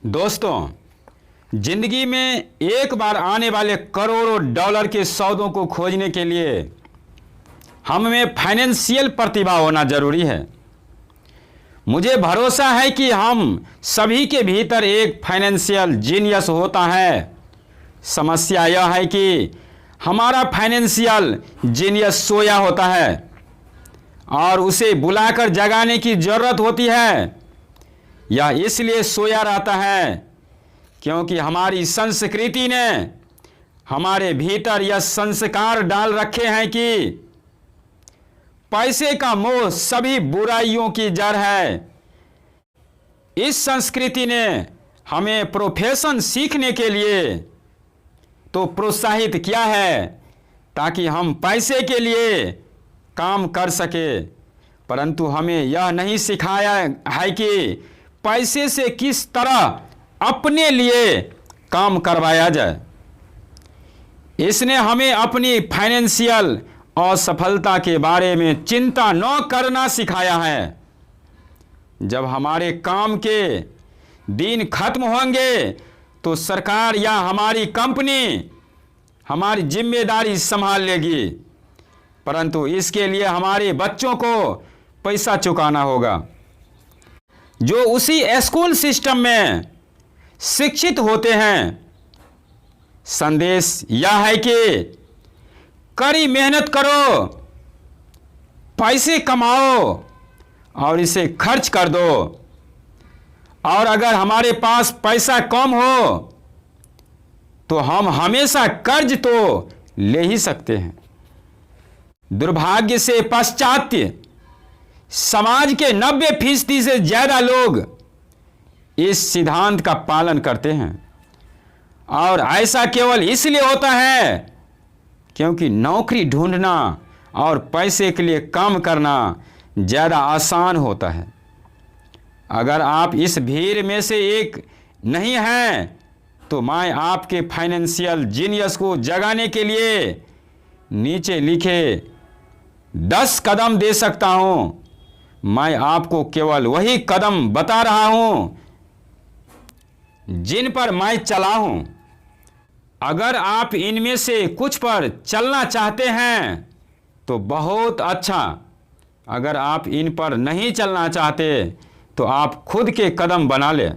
दोस्तों, जिंदगी में एक बार आने वाले करोड़ों डॉलर के सौदों को खोजने के लिए हम में फाइनेंशियल प्रतिभा होना जरूरी है। मुझे भरोसा है कि हम सभी के भीतर एक फाइनेंशियल जीनियस होता है। समस्या यह है कि हमारा फाइनेंशियल जीनियस सोया होता है और उसे बुलाकर जगाने की ज़रूरत होती है। यह इसलिए सोया रहता है क्योंकि हमारी संस्कृति ने हमारे भीतर यह संस्कार डाल रखे हैं कि पैसे का मोह सभी बुराइयों की जड़ है। इस संस्कृति ने हमें प्रोफेशन सीखने के लिए तो प्रोत्साहित किया है ताकि हम पैसे के लिए काम कर सके, परंतु हमें यह नहीं सिखाया है कि पैसे से किस तरह अपने लिए काम करवाया जाए। इसने हमें अपनी फाइनेंशियल असफलता के बारे में चिंता न करना सिखाया है। जब हमारे काम के दिन खत्म होंगे तो सरकार या हमारी कंपनी हमारी जिम्मेदारी संभाल लेगी, परंतु इसके लिए हमारे बच्चों को पैसा चुकाना होगा जो उसी स्कूल सिस्टम में शिक्षित होते हैं। संदेश यह है कि कड़ी मेहनत करो, पैसे कमाओ और इसे खर्च कर दो, और अगर हमारे पास पैसा कम हो तो हम हमेशा कर्ज तो ले ही सकते हैं। दुर्भाग्य से पाश्चात्य समाज के 90% से ज़्यादा लोग इस सिद्धांत का पालन करते हैं, और ऐसा केवल इसलिए होता है क्योंकि नौकरी ढूंढना और पैसे के लिए काम करना ज़्यादा आसान होता है। अगर आप इस भीड़ में से एक नहीं हैं तो मैं आपके फाइनेंशियल जीनियस को जगाने के लिए नीचे लिखे 10 कदम दे सकता हूं। मैं आपको केवल वही कदम बता रहा हूं जिन पर मैं चला हूं। अगर आप इनमें से कुछ पर चलना चाहते हैं तो बहुत अच्छा। अगर आप इन पर नहीं चलना चाहते तो आप खुद के कदम बना लें।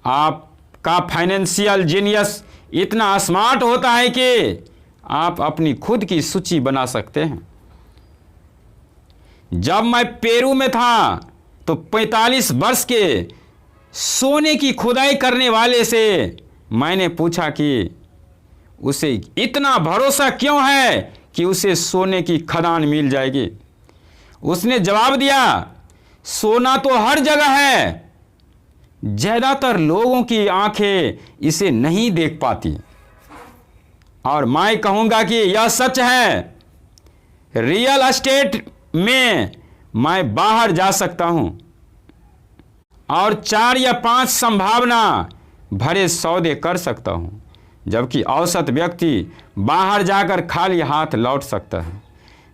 आपका फाइनेंशियल जीनियस इतना स्मार्ट होता है कि आप अपनी खुद की सूची बना सकते हैं। जब मैं पेरू में था तो 45 वर्ष के सोने की खुदाई करने वाले से मैंने पूछा कि उसे इतना भरोसा क्यों है कि उसे सोने की खदान मिल जाएगी। उसने जवाब दिया, सोना तो हर जगह है, ज़्यादातर लोगों की आंखें इसे नहीं देख पाती। और मैं कहूँगा कि यह सच है। रियल एस्टेट में मैं बाहर जा सकता हूं और 4 या 5 संभावना भरे सौदे कर सकता हूं, जबकि औसत व्यक्ति बाहर जाकर खाली हाथ लौट सकता है।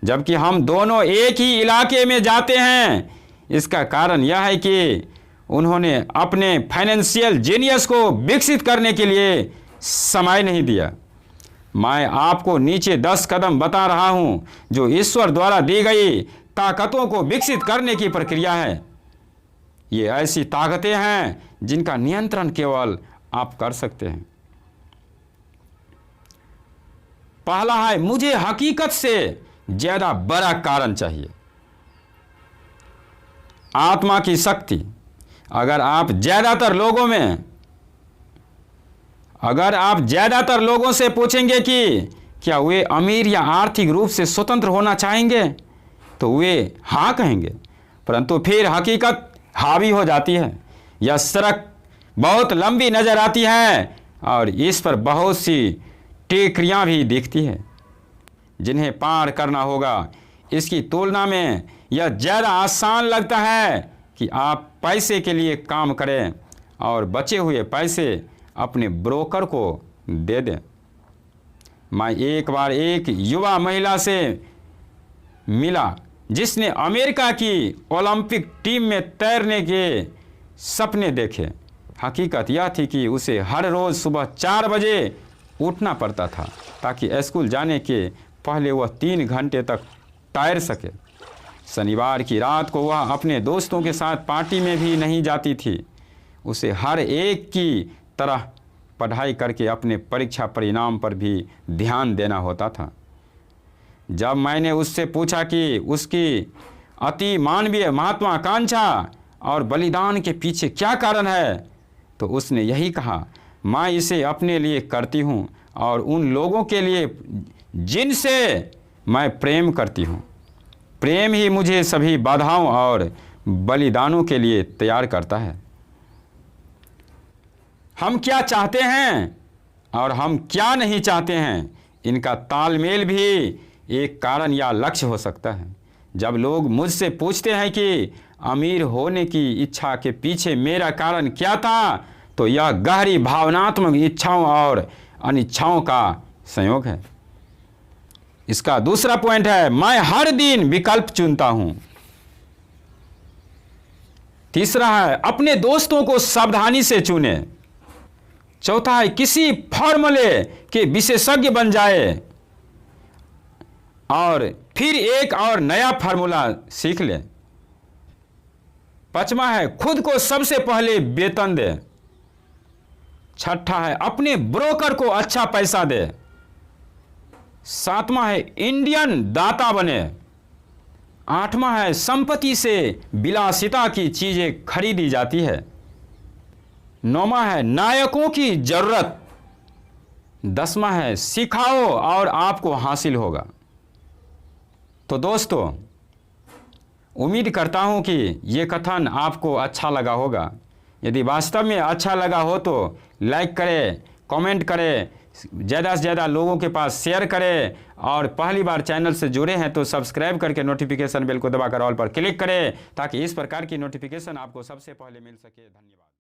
जबकि हम दोनों एक ही इलाके में जाते हैं। इसका कारण यह है कि उन्होंने अपने फाइनेंशियल जीनियस को विकसित करने के लिए समय नहीं दिया। मैं आपको नीचे 10 कदम बता रहा हूं जो ईश्वर द्वारा दी गई ताकतों को विकसित करने की प्रक्रिया है। ये ऐसी ताकतें हैं जिनका नियंत्रण केवल आप कर सकते हैं। पहला है, मुझे हकीकत से ज्यादा बड़ा कारण चाहिए। आत्मा की शक्ति। अगर आप ज्यादातर लोगों से पूछेंगे कि क्या वे अमीर या आर्थिक रूप से स्वतंत्र होना चाहेंगे तो वे हाँ कहेंगे, परंतु फिर हकीकत हावी हो जाती है। यह सड़क बहुत लंबी नज़र आती है और इस पर बहुत सी टेकरियाँ भी दिखती हैं जिन्हें पार करना होगा। इसकी तुलना में यह ज़्यादा आसान लगता है कि आप पैसे के लिए काम करें और बचे हुए पैसे अपने ब्रोकर को दे दें। मैं एक बार एक युवा महिला से मिला जिसने अमेरिका की ओलंपिक टीम में तैरने के सपने देखे। हकीकत यह थी कि उसे हर रोज़ सुबह 4 बजे उठना पड़ता था ताकि स्कूल जाने के पहले वह 3 घंटे तक तैर सके। शनिवार की रात को वह अपने दोस्तों के साथ पार्टी में भी नहीं जाती थी। उसे हर एक की तरह पढ़ाई करके अपने परीक्षा परिणाम पर भी ध्यान देना होता था। जब मैंने उससे पूछा कि उसकी अति मानवीय महत्वाकांक्षा और बलिदान के पीछे क्या कारण है, तो उसने यही कहा, मैं इसे अपने लिए करती हूँ और उन लोगों के लिए जिनसे मैं प्रेम करती हूँ। प्रेम ही मुझे सभी बाधाओं और बलिदानों के लिए तैयार करता है। हम क्या चाहते हैं और हम क्या नहीं चाहते हैं, इनका तालमेल भी एक कारण या लक्ष्य हो सकता है। जब लोग मुझसे पूछते हैं कि अमीर होने की इच्छा के पीछे मेरा कारण क्या था, तो यह गहरी भावनात्मक इच्छाओं और अनिच्छाओं का संयोग है। इसका दूसरा पॉइंट है, मैं हर दिन विकल्प चुनता हूं। तीसरा है, अपने दोस्तों को सावधानी से चुने। चौथा है, किसी फॉर्मूले के विशेषज्ञ बन जाए और फिर एक और नया फार्मूला सीख ले। पांचवा है, खुद को सबसे पहले वेतन दे। छठा है, अपने ब्रोकर को अच्छा पैसा दे। सातवां है, इंडियन दाता बने। आठवां है, संपत्ति से विलासिता की चीजें खरीदी जाती है। नौवां है, नायकों की जरूरत। 10वां है, सिखाओ और आपको हासिल होगा। तो दोस्तों, उम्मीद करता हूं कि ये कथन आपको अच्छा लगा होगा। यदि वास्तव में अच्छा लगा हो तो लाइक करें, कमेंट करें, ज़्यादा से ज़्यादा लोगों के पास शेयर करें और पहली बार चैनल से जुड़े हैं तो सब्सक्राइब करके नोटिफिकेशन बेल को दबाकर ऑल पर क्लिक करें ताकि इस प्रकार की नोटिफिकेशन आपको सबसे पहले मिल सके। धन्यवाद।